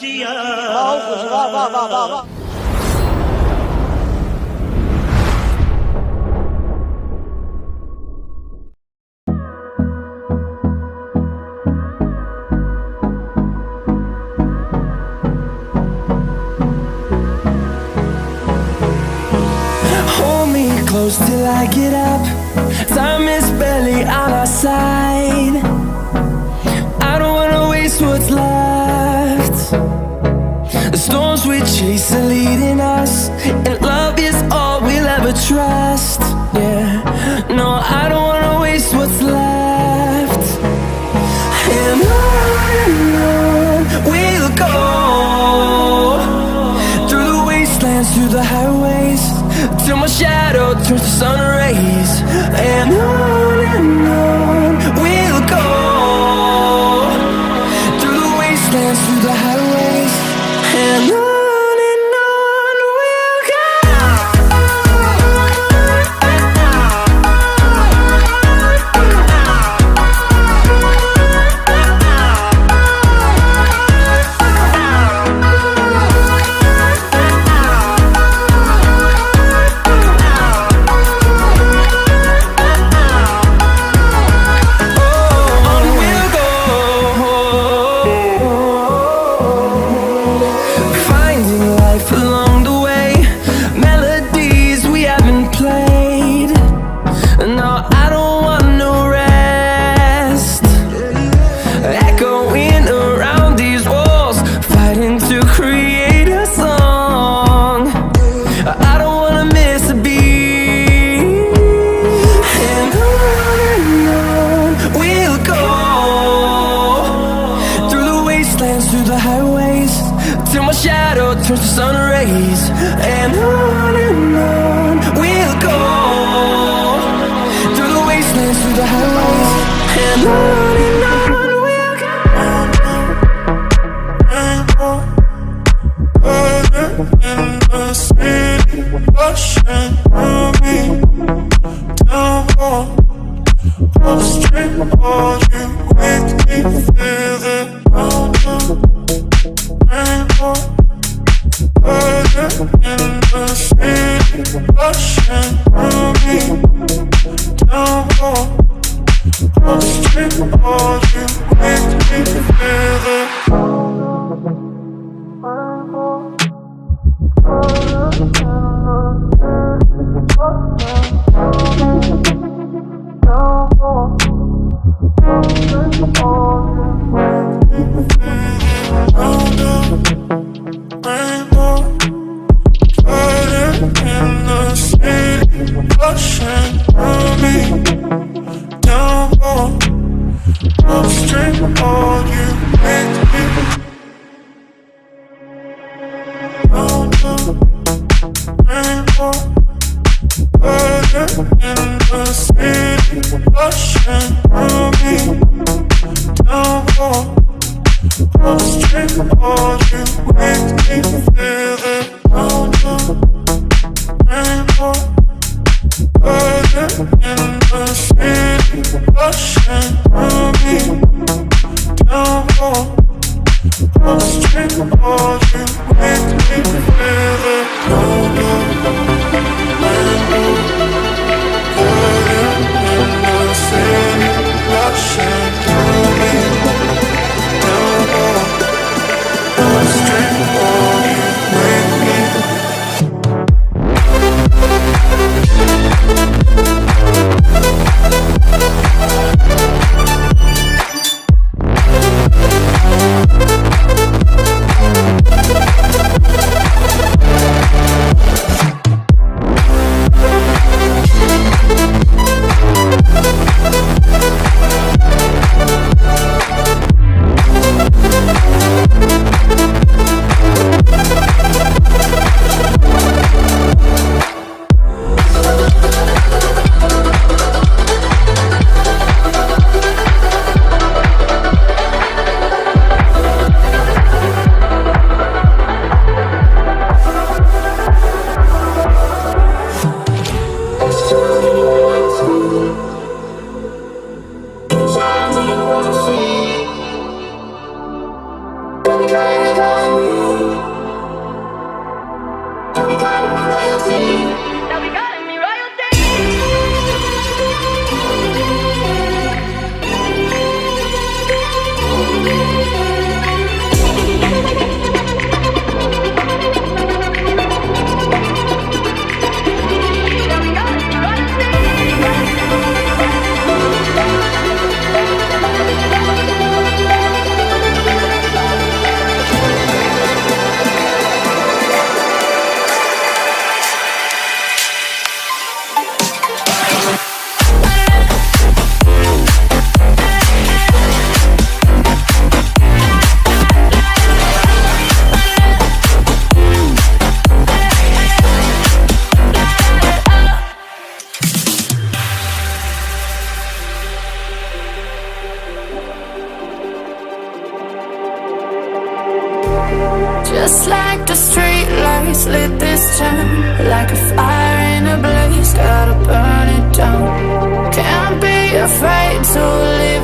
Hold me close till I get up. Time is barely on our side. I don't wanna waste what's left. The storms we chase are leading us, and love is all we'll ever trust. Yeah, no, I don't wanna waste what's left. And on we'll go, through the wastelands, through the highways, till my shadow turns to sun rays. And on we'll go, through the wastelands, through the highways, and on we'll go. Through the highways, till my shadow turns to sun rays. And on we'll go, through the wastelands, through the highways, and on we'll go. In the city, rushing through me, down on the street, all you make me feel it. In the city, rushing through me, down on the street, all you make me feel it. Rushing through me, down on the street. Just like the street lights lit this town, like a fire in a blaze, gotta burn it down. Can't be afraid to live